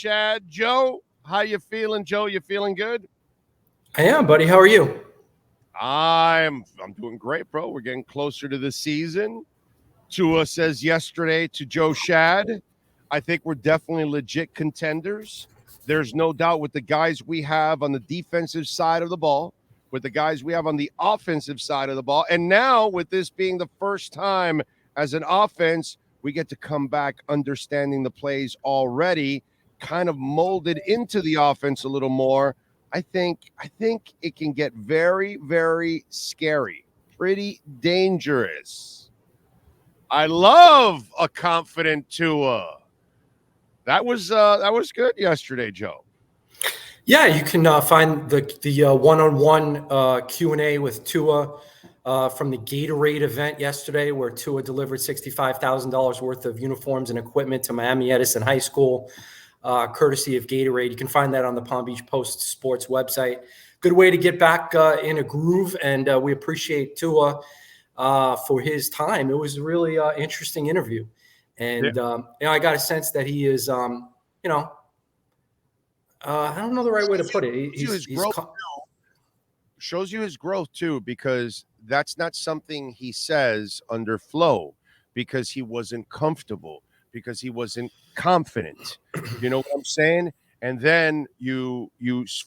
Schad. Joe, how you feeling? Joe, you feeling good? I am, buddy. How are you? I'm doing great, bro. We're getting closer to the season. Tua says yesterday to Joe Schad, I think we're definitely legit contenders. There's no doubt with the guys we have on the defensive side of the ball, with the guys we have on the offensive side of the ball. And now with this being the first time as an offense, we get to come back understanding the plays already, kind of molded into the offense a little more. I think it can get very, very scary, pretty dangerous. I love a confident Tua. That was good yesterday, Joe. Yeah, you can find the one-on-one Q&A with Tua from the Gatorade event yesterday, where Tua delivered $65,000 worth of uniforms and equipment to Miami Edison High School, courtesy of Gatorade. You can find that on the Palm Beach Post Sports website. Good way to get back in a groove, and we appreciate Tua for his time. It was a really interesting interview, and I got a sense that he is, I don't know the right way to put it. Shows you his growth too, because that's not something he says under flow, because he wasn't comfortable, because he wasn't confident. You know what I'm saying? And then you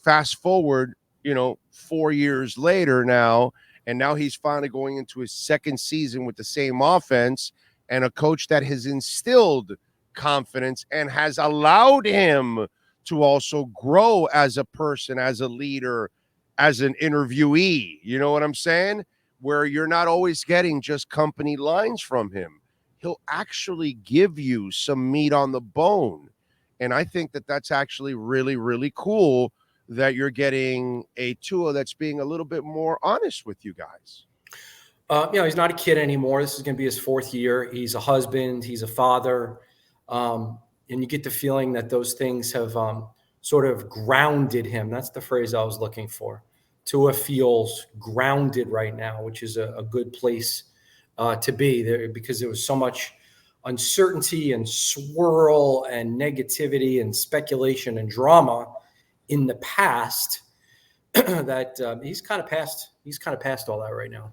fast forward, 4 years later now, and now he's finally going into his second season with the same offense and a coach that has instilled confidence and has allowed him to also grow as a person, as a leader, as an interviewee. You know what I'm saying? Where you're not always getting just company lines from him. He'll actually give you some meat on the bone. And I think that that's actually really, really cool that you're getting a Tua that's being a little bit more honest with you guys. He's not a kid anymore. This is going to be his fourth year. He's a husband. He's a father. And you get the feeling that those things have sort of grounded him. That's the phrase I was looking for. Tua feels grounded right now, which is a good place to be there, because there was so much uncertainty and swirl and negativity and speculation and drama in the past that he's kind of past all that right now.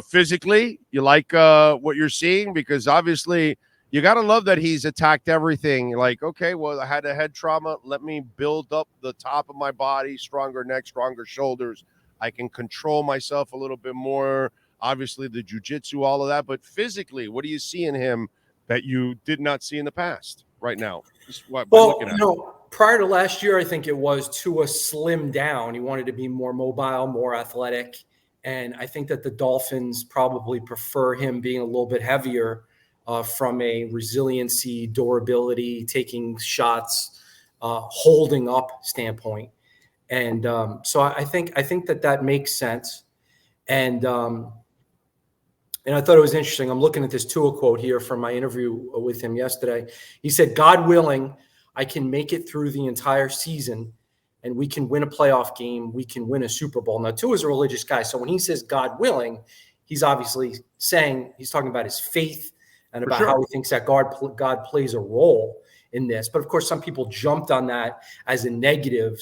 Physically, you like what you're seeing? Because obviously you got to love that he's attacked everything. Like, okay, well, I had a head trauma. Let me build up the top of my body, stronger neck, stronger shoulders. I can control myself a little bit more. Obviously, the jiu-jitsu, all of that. But physically, what do you see in him that you did not see in the past right now? Prior to last year, I think it was Tua slimmed down. He wanted to be more mobile, more athletic. And I think that the Dolphins probably prefer him being a little bit heavier from a resiliency, durability, taking shots, holding up standpoint. And so I think that makes sense. And I thought it was interesting. I'm looking at this Tua quote here from my interview with him yesterday. He said, "God willing, I can make it through the entire season and we can win a playoff game. We can win a Super Bowl." Now, Tua's a religious guy. So when he says God willing, he's obviously saying, he's talking about his faith and about how he thinks that God plays a role in this. But of course, some people jumped on that as a negative,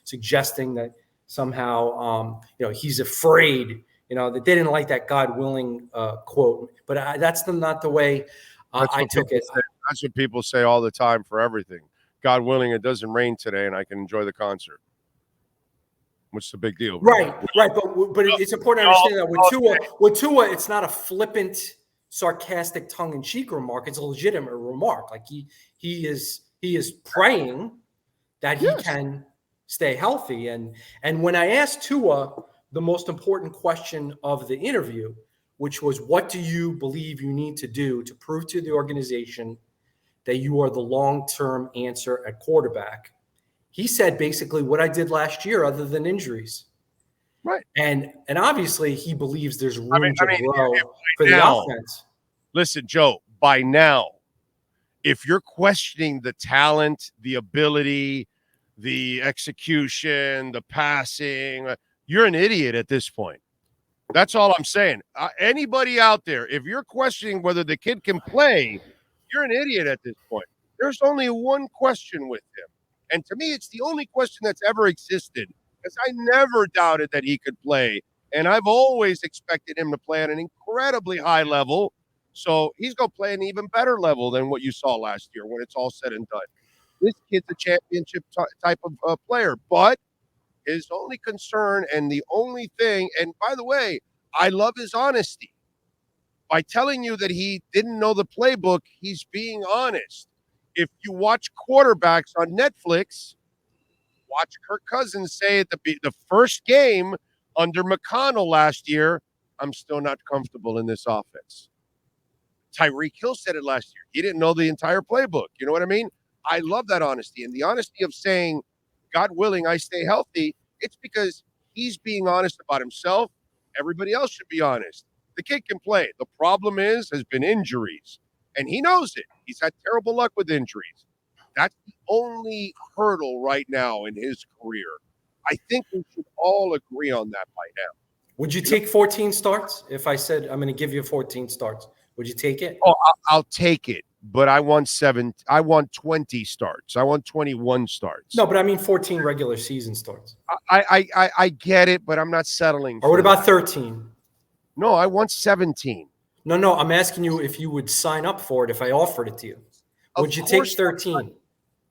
suggesting that somehow, he's afraid, that they didn't like that God willing quote. But that's not the way I took it. That's what people say all the time for everything. God willing, it doesn't rain today and I can enjoy the concert. What's the big deal? Right. But it's important to understand that with Tua, it's not a flippant, sarcastic, tongue-in-cheek remark. It's a legitimate remark. Like he is praying that he can stay healthy. And when I asked Tua the most important question of the interview, which was, what do you believe you need to do to prove to the organization that you are the long-term answer at quarterback? He said basically what I did last year, other than injuries. Right. And obviously he believes there's room to grow for the offense. Listen, Joe, by now, if you're questioning the talent, the ability, the execution, the passing, you're an idiot at this point. That's all I'm saying. Anybody out there, if you're questioning whether the kid can play, you're an idiot at this point. There's only one question with him. And to me, it's the only question that's ever existed because I never doubted that he could play. And I've always expected him to play at an incredibly high level. So he's going to play an even better level than what you saw last year when it's all said and done. This kid's a championship type of player. But his only concern and the only thing, and by the way, I love his honesty. By telling you that he didn't know the playbook, he's being honest. If you watch quarterbacks on Netflix, watch Kirk Cousins say at the first game under McConnell last year, I'm still not comfortable in this offense. Tyreek Hill said it last year. He didn't know the entire playbook. You know what I mean? I love that honesty. And the honesty of saying, God willing, I stay healthy, it's because he's being honest about himself. Everybody else should be honest. The kid can play. The problem has been injuries. And he knows it. He's had terrible luck with injuries. That's the only hurdle right now in his career. I think we should all agree on that by now. Would you take 14 starts? If I said, I'm going to give you 14 starts, would you take it? Oh, I'll take it. But I want 20 starts. I want 21 starts. No, but I mean 14 regular season starts. I get it, but I'm not settling. Or what about 13? No, I want 17. No, I'm asking you if you would sign up for it if I offered it to you. Would you take 13?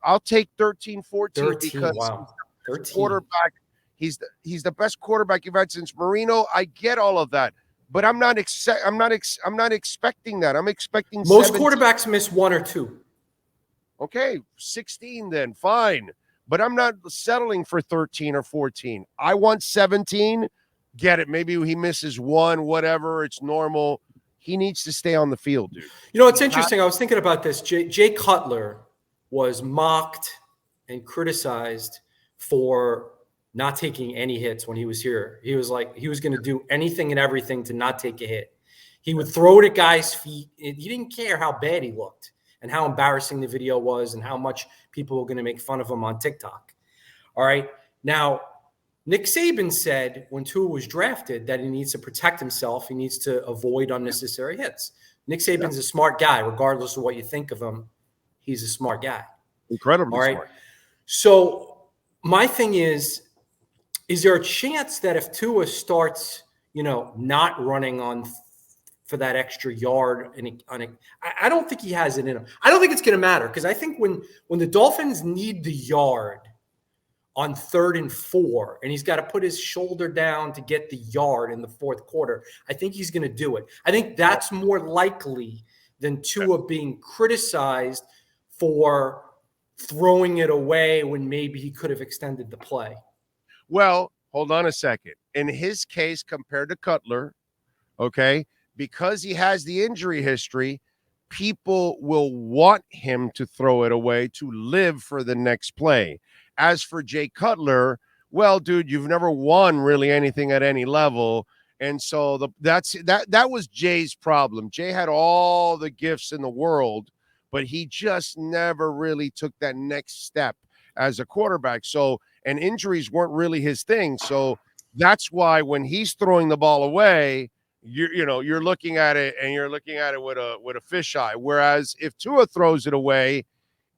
I'll take 13, 14 because wow. 13. Quarterback. He's the best quarterback you've had since Marino. I get all of that. But I'm not expecting that. I'm expecting most 17. Quarterbacks miss 1 or 2. Okay, 16 then, fine. But I'm not settling for 13 or 14. I want 17. Get it. Maybe he misses 1, whatever. It's normal. He needs to stay on the field, dude. You know, it's interesting. I was thinking about this. Jay Cutler was mocked and criticized for not taking any hits when he was here. He was like, he was going to do anything and everything to not take a hit. He would throw it at guys' feet. He didn't care how bad he looked and how embarrassing the video was and how much people were going to make fun of him on TikTok. All right. Now, Nick Saban said when Tua was drafted that he needs to protect himself. He needs to avoid unnecessary hits. Nick Saban's a smart guy, regardless of what you think of him. He's a smart guy. Incredibly smart. So my thing is there a chance that if Tua starts, not running for that extra yard, I don't think he has it in him. I don't think it's going to matter because I think when the Dolphins need the yard on 3rd and 4, and he's got to put his shoulder down to get the yard in the 4th quarter, I think he's going to do it. I think that's more likely than Tua being criticized for throwing it away when maybe he could have extended the play. Well, hold on a second. In his case, compared to Cutler, okay, because he has the injury history, people will want him to throw it away to live for the next play. As for Jay Cutler, well, dude, you've never won really anything at any level. And so that was Jay's problem. Jay had all the gifts in the world, but he just never really took that next step as a quarterback. So, and injuries weren't really his thing. So that's why when he's throwing the ball away, you're looking at it and you're looking at it with a fisheye. Whereas if Tua throws it away,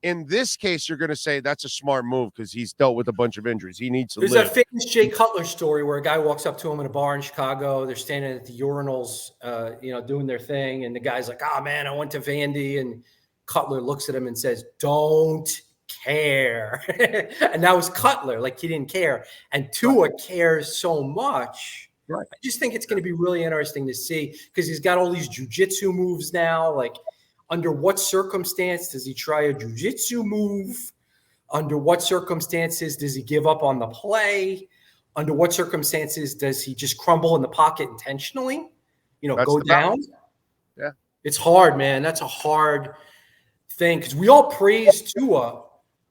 in this case, you're going to say that's a smart move because he's dealt with a bunch of injuries. He needs to live. There's that famous Jay Cutler story where a guy walks up to him in a bar in Chicago. They're standing at the urinals, doing their thing. And the guy's like, oh, man, I went to Vandy. And Cutler looks at him and says, don't care. And that was Cutler. Like, he didn't care. And Tua cares so much. Right. I just think it's going to be really interesting to see because he's got all these jiu-jitsu moves now. Like, under what circumstance does he try a jiu-jitsu move? Under what circumstances does he give up on the play? Under what circumstances does he just crumble in the pocket intentionally? Go down? Yeah. It's hard, man. That's a hard thing because we all praised Tua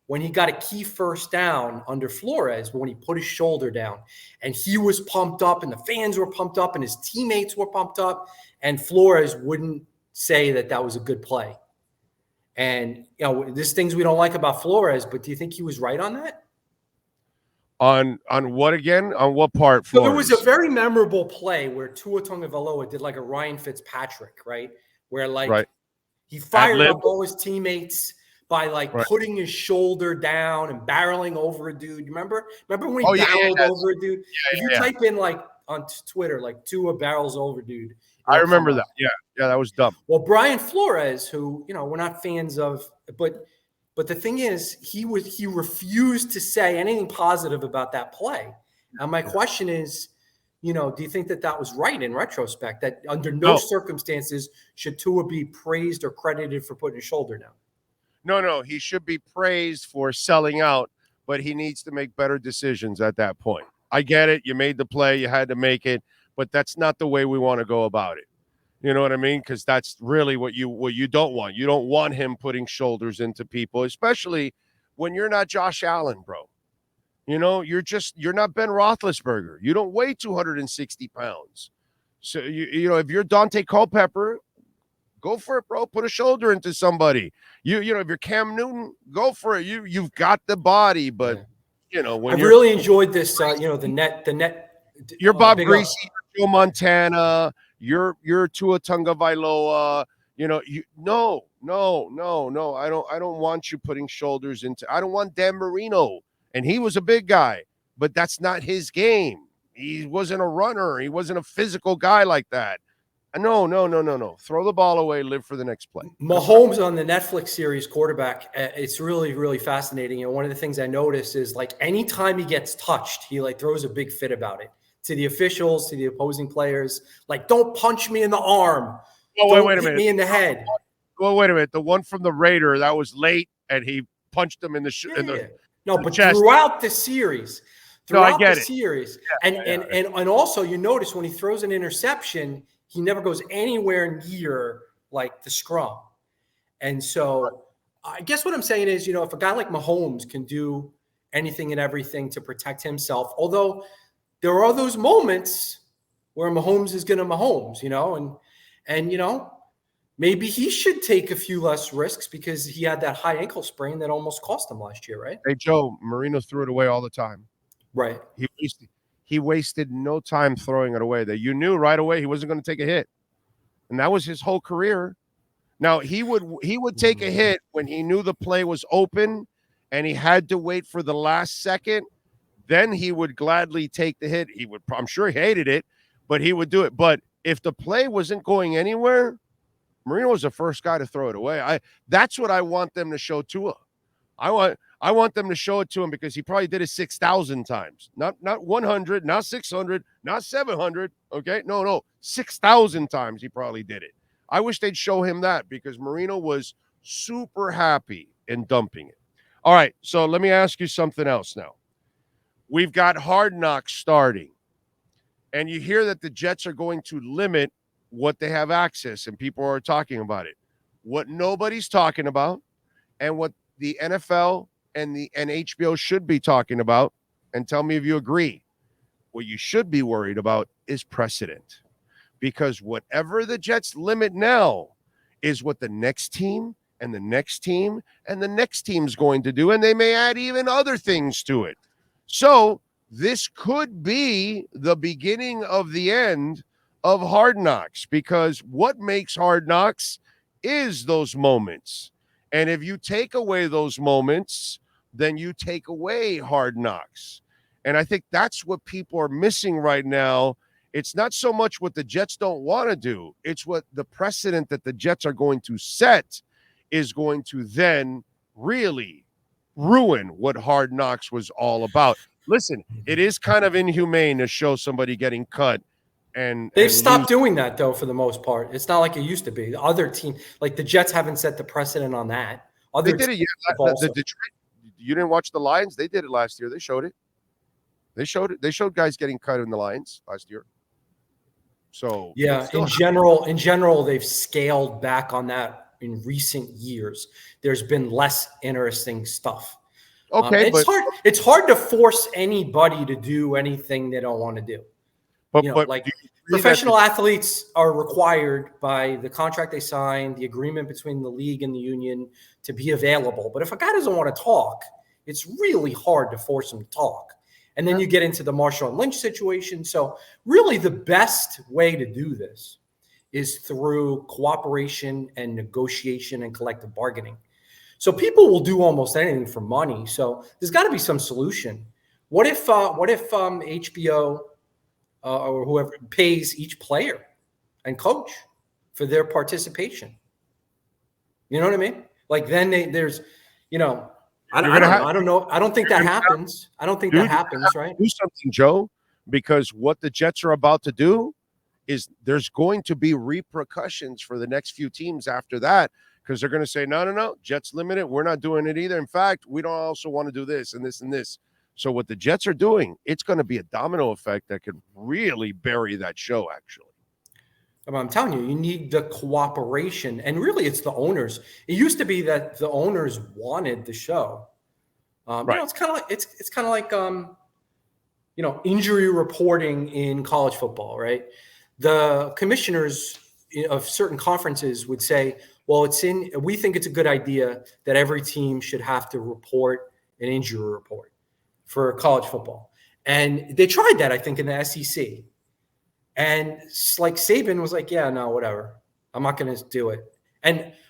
when he got a key first down under Flores, when he put his shoulder down. And he was pumped up and the fans were pumped up and his teammates were pumped up and Flores wouldn't say that was a good play. And, there's things we don't like about Flores, but do you think he was right on that? On what again? On what part, Flores? So there was a very memorable play where Tua Tagovailoa did like a Ryan Fitzpatrick, right? Where he fired up all his teammates, by like putting his shoulder down and barreling over a dude. You remember when he barreled over a dude? If you type in like on Twitter, like Tua barrels over dude. I remember that. Yeah, that was dumb. Well, Brian Flores, who, you know, we're not fans of, but the thing is, he refused to say anything positive about that play. And my question is, you know, do you think that was right in retrospect, that under no circumstances should Tua be praised or credited for putting his shoulder down? No, he should be praised for selling out, but he needs to make better decisions at that point. I get it. You made the play. You had to make it, but that's not the way we want to go about it. You know what I mean? Because that's really what you don't want. You don't want him putting shoulders into people, especially when you're not Josh Allen, bro. You know, you're not Ben Roethlisberger. You don't weigh 260 pounds. So, you know, if you're Dante Culpepper, go for it, bro. Put a shoulder into somebody. You know, if you're Cam Newton, go for it. You've got the body, but you know, when I really enjoyed this. You know, the net. You're Bob Greasy, Joe Montana. You're Tua Tagovailoa. You know, no. I don't want you putting shoulders into. I don't want Dan Marino, and he was a big guy, but that's not his game. He wasn't a runner. He wasn't a physical guy like that. No. Throw the ball away. Live for the next play. Mahomes on the Netflix series Quarterback. It's really, really fascinating. And one of the things I noticed is like anytime he gets touched, he like throws a big fit about it to the officials, to the opposing players. Like, don't punch me in the arm. Oh, wait a minute. Hit me in the head. Well, wait a minute. The one from the Raider that was late, and he punched him in the chest. Throughout the series. I get it. Series. And also you notice when he throws an interception, he never goes anywhere near like the scrum. And so I guess what I'm saying is, you know, if a guy like Mahomes can do anything and everything to protect himself, although there are those moments where Mahomes is going to Mahomes, you know, and, you know, maybe he should take a few less risks because he had that high ankle sprain that almost cost him last year, right? Hey, Joe, Marino threw it away all the time. Right. He wasted no time throwing it away. That you knew right away he wasn't going to take a hit, and that was his whole career. Now he would take a hit when he knew the play was open, and he had to wait for the last second. Then he would gladly take the hit. I'm sure he hated it, but he would do it. But if the play wasn't going anywhere, Marino was the first guy to throw it away. That's what I want them to show Tua. I want them to show it to him because he probably did it 6,000 times. Not 100, not 600, not 700. Okay? No. 6,000 times he probably did it. I wish they'd show him that because Marino was super happy in dumping it. All right, so let me ask you something else now. We've got Hard Knocks starting, and you hear that the Jets are going to limit what they have access, and people are talking about it. What nobody's talking about and what the NFL and HBO should be talking about, and tell me if you agree, what you should be worried about is precedent. Because whatever the Jets limit now is what the next team and the next team and the next team's going to do, and they may add even other things to it. So this could be the beginning of the end of Hard Knocks, because what makes Hard Knocks is those moments. And if you take away those moments, then you take away Hard Knocks. And I think that's what people are missing right now. It's not so much what the Jets don't want to do. It's what the precedent that the Jets are going to set is going to then really ruin what Hard Knocks was all about. Listen, it is kind of inhumane to show somebody getting cut. And they've stopped doing that, though, for the most part. It's not like it used to be. The other team, like the Jets, haven't set the precedent on that. They did it. The Detroit, you didn't watch the Lions? They did it last year. They showed it. They showed guys getting cut in the Lions last year. So yeah, in general, they've scaled back on that in recent years. There's been less interesting stuff. Okay, it's hard to force anybody to do anything they don't want to do. But professional athletes are required by the contract they signed, the agreement between the league and the union to be available. But if a guy doesn't want to talk, it's really hard to force him to talk. And then you get into the Marshawn Lynch situation. So really the best way to do this is through cooperation and negotiation and collective bargaining. So people will do almost anything for money. So there's got to be some solution. What if HBO or whoever pays each player and coach for their participation? You know what I mean? Like then there's, I don't know. I don't think that happens. I don't think that happens, right? Do something, Joe, because what the Jets are about to do is there's going to be repercussions for the next few teams after that, because they're going to say, no, Jets limited. We're not doing it either. In fact, we don't also want to do this and this and this. So what the Jets are doing, it's going to be a domino effect that could really bury that show, actually. I'm telling you, you need the cooperation. And really, it's the owners. It used to be that the owners wanted the show. Right. It's kind of like injury reporting in college football, right? The commissioners of certain conferences would say, well, we think it's a good idea that every team should have to report an injury report for college football. And they tried that, I think, in the SEC. And like Saban was like, yeah, no, whatever. I'm not going to do it.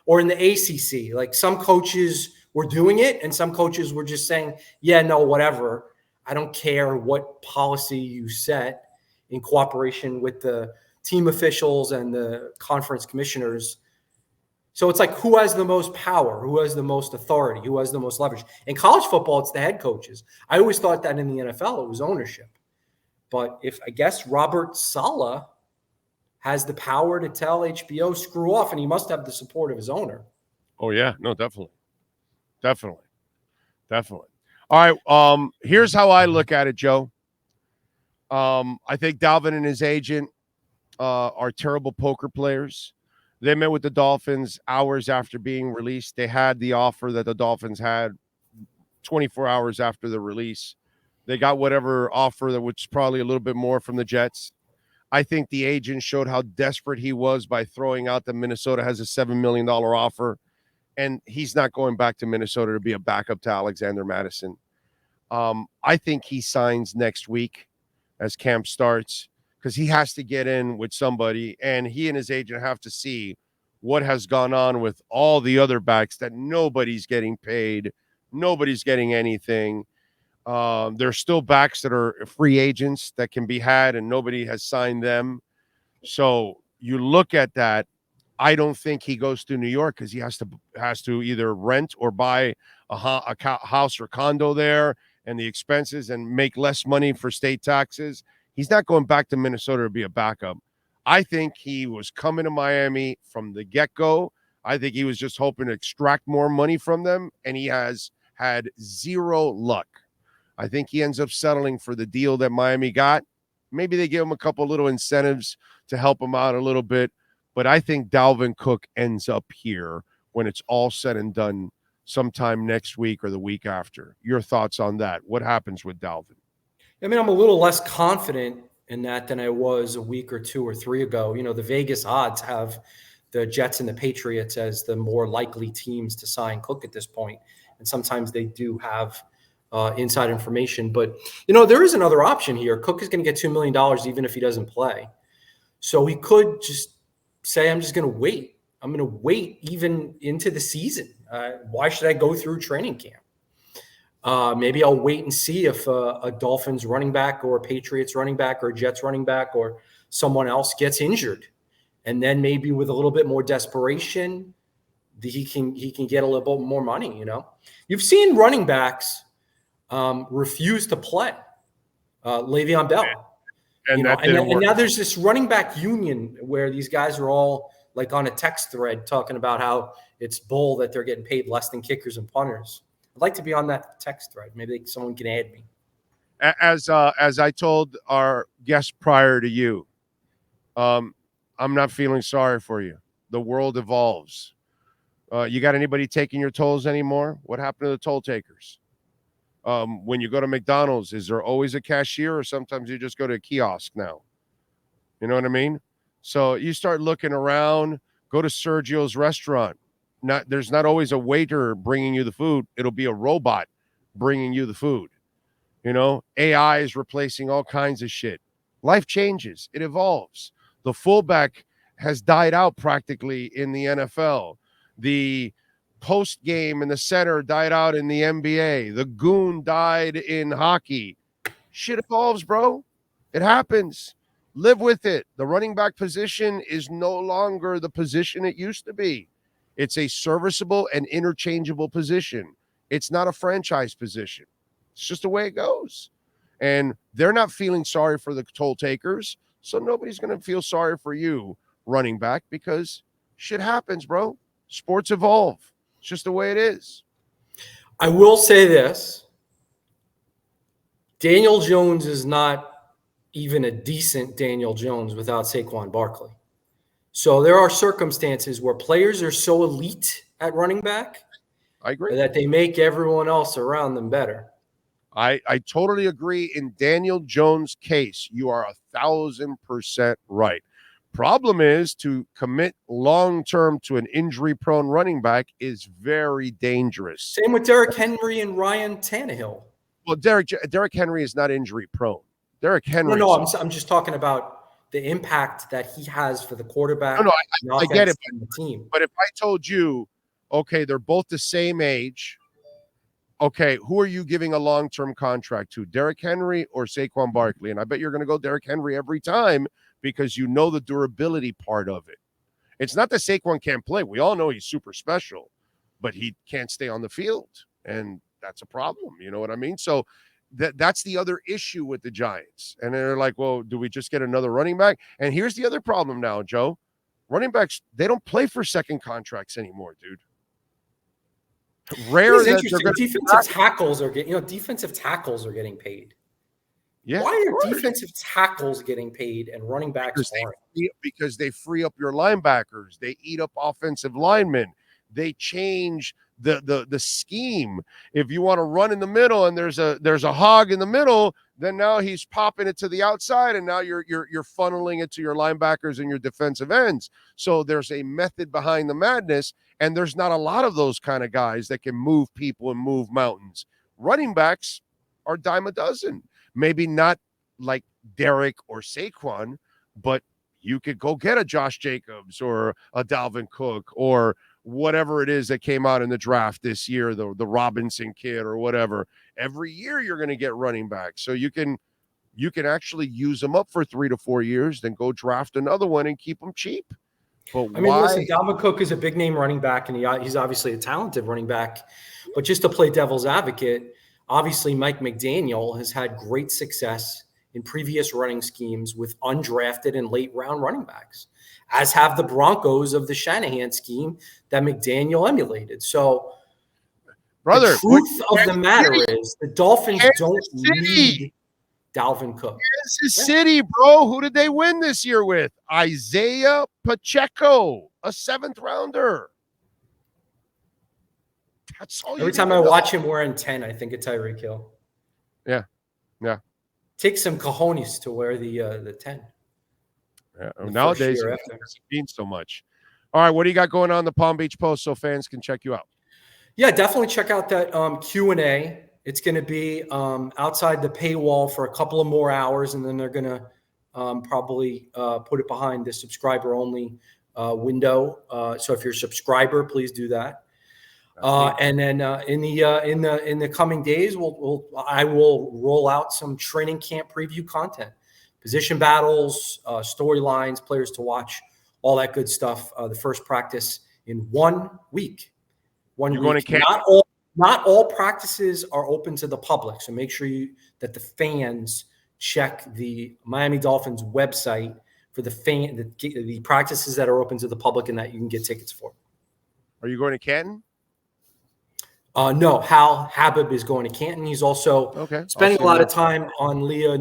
Or in the ACC, like some coaches were doing it and some coaches were just saying, yeah, no, whatever. I don't care what policy you set in cooperation with the team officials and the conference commissioners. So it's like, who has the most power? Who has the most authority? Who has the most leverage? In college football, it's the head coaches. I always thought that in the NFL, it was ownership. But I guess Robert Saleh has the power to tell HBO, screw off, and he must have the support of his owner. Oh, yeah. No, definitely. All right. Here's how I look at it, Joe. I think Dalvin and his agent are terrible poker players. They met with the Dolphins hours after being released. They had the offer that the Dolphins had 24 hours after the release. They got whatever offer that was probably a little bit more from the Jets. I think the agent showed how desperate he was by throwing out that Minnesota has a $7 million offer, and he's not going back to Minnesota to be a backup to Alexander Mattison. I think he signs next week as camp starts because he has to get in with somebody, and he and his agent have to see what has gone on with all the other backs that nobody's getting paid, nobody's getting anything. There's still backs that are free agents that can be had, and nobody has signed them. So you look at that. I don't think he goes to New York because he has to either rent or buy a house or condo there, and the expenses, and make less money for state taxes. He's not going back to Minnesota to be a backup. I think he was coming to Miami from the get-go. I think he was just hoping to extract more money from them, and he has had zero luck. I think he ends up settling for the deal that Miami got. Maybe they give him a couple little incentives to help him out a little bit. But I think Dalvin Cook ends up here when it's all said and done sometime next week or the week after. Your thoughts on that? What happens with Dalvin? I mean, I'm a little less confident in that than I was a week or two or three ago. The Vegas odds have the Jets and the Patriots as the more likely teams to sign Cook at this point. And sometimes they do have inside information. But, there is another option here. Cook is going to get $2 million even if he doesn't play. So he could just say, I'm just going to wait. I'm going to wait even into the season. Why should I go through training camp? Maybe I'll wait and see if a Dolphins running back or a Patriots running back or a Jets running back or someone else gets injured. And then maybe with a little bit more desperation, he can get a little bit more money, You've seen running backs refuse to play. Le'Veon Bell. And now there's this running back union where these guys are all like on a text thread talking about how it's bull that they're getting paid less than kickers and punters. I'd like to be on that text thread. Maybe someone can add me. As I told our guest prior to you, I'm not feeling sorry for you. The world evolves. You got anybody taking your tolls anymore? What happened to the toll takers? When you go to McDonald's, is there always a cashier, or sometimes you just go to a kiosk now? You know what I mean? So you start looking around, go to Sergio's restaurant. There's not always a waiter bringing you the food. It'll be a robot bringing you the food. AI is replacing all kinds of shit. Life changes. It evolves. The fullback has died out practically in the NFL. The post game and the center died out in the NBA. The goon died in hockey. Shit evolves, bro. It happens. Live with it. The running back position is no longer the position it used to be. It's a serviceable and interchangeable position. It's not a franchise position. It's just the way it goes. And they're not feeling sorry for the toll takers, so nobody's going to feel sorry for you, running back, because shit happens, bro. Sports evolve. It's just the way it is. I will say this. Daniel Jones is not even a decent Daniel Jones without Saquon Barkley. So there are circumstances where players are so elite at running back, I agree, that they make everyone else around them better. I totally agree. In Daniel Jones' case, you are 1,000% right. Problem is, to commit long-term to an injury-prone running back is very dangerous. Same with Derrick Henry and Ryan Tannehill. Well, Derrick Henry is not injury-prone. Derrick Henry. No, I'm just talking about the impact that he has for the quarterback. No, I get it. And the team. But if I told you, okay, they're both the same age, okay, who are you giving a long-term contract to, Derrick Henry or Saquon Barkley? And I bet you're going to go Derrick Henry every time, because you know the durability part of it. It's not that Saquon can't play. We all know he's super special, but he can't stay on the field, and that's a problem. You know what I mean? So that's the other issue with the Giants. And they're like, well, do we just get another running back? And here's the other problem now, Joe. Running backs, they don't play for second contracts anymore, dude. Rare that defensive tackles are getting paid. Yeah. Why are defensive tackles getting paid and running backs aren't? Because they free up your linebackers. They eat up offensive linemen. They change the scheme. If you want to run in the middle and there's a hog in the middle, then now he's popping it to the outside, and now you're funneling it to your linebackers and your defensive ends. So there's a method behind the madness, and there's not a lot of those kind of guys that can move people and move mountains. Running backs are dime a dozen. Maybe not like Derek or Saquon, but you could go get a Josh Jacobs or a Dalvin Cook or whatever it is that came out in the draft this year, the Robinson kid or whatever. Every year you're going to get running backs. So you can actually use them up for 3 to 4 years, then go draft another one and keep them cheap. But listen, Dalvin Cook is a big name running back, and he's obviously a talented running back. But just to play devil's advocate, obviously Mike McDaniel has had great success in previous running schemes with undrafted and late round running backs, as have the Broncos of the Shanahan scheme that McDaniel emulated. So, brother, the truth of the matter is the Dolphins don't need Dalvin Cook. Kansas City, bro. Who did they win this year with? Isaiah Pacheco, a 7th rounder. That's all. Every time I watch him wearing 10, I think of Tyreek Hill. Yeah. Takes some cojones to wear the 10. Yeah. Nowadays, it means so much. All right, what do you got going on the Palm Beach Post so fans can check you out? Yeah, definitely check out that Q&A. It's going to be outside the paywall for a couple of more hours, and then they're going to probably put it behind the subscriber-only window. So if you're a subscriber, please do that. And then in the coming days, I will roll out some training camp preview content, position battles, storylines, players to watch, all that good stuff. The first practice in 1 week. You're going to camp? Not all practices are open to the public, so make sure that the fans check the Miami Dolphins website for the practices that are open to the public and that you can get tickets for. Are you going to Canton? No, Hal Habib is going to Canton. He's also spending a lot of time on Leo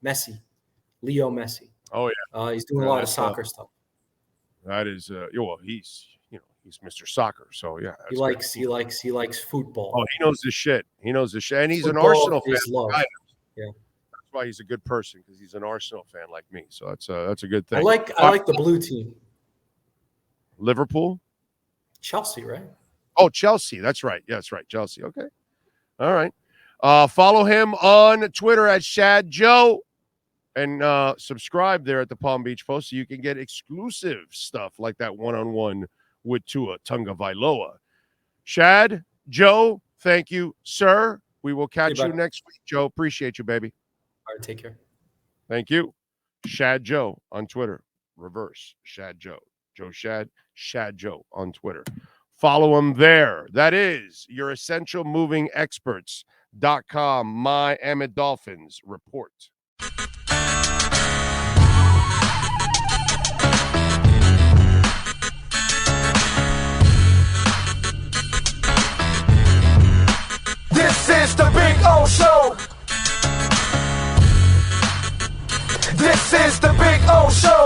Messi. Oh yeah, he's doing a lot of soccer stuff. That is, he's Mr. Soccer. So yeah, he likes football. Oh, he knows the shit. And he's football an Arsenal fan. Yeah, that's why he's a good person, because he's an Arsenal fan like me. So that's a good thing. I like the blue team. Liverpool, Chelsea, right? Oh, Chelsea. That's right. Yeah, that's right. Chelsea. Okay. All right. Follow him on Twitter at Schad Joe, and subscribe there at the Palm Beach Post so you can get exclusive stuff like that one-on-one with Tua Tagovailoa. Schad, Joe, thank you, sir. We will catch Hey, you next week, Joe. Appreciate you, baby. All right, take care. Thank you. Schad Joe on Twitter. Reverse Schad Joe. Joe Schad, Schad Joe on Twitter. Follow him there. That is your essentialmovingexperts.com Miami Dolphins report. This is the Big O Show. This is the Big O Show.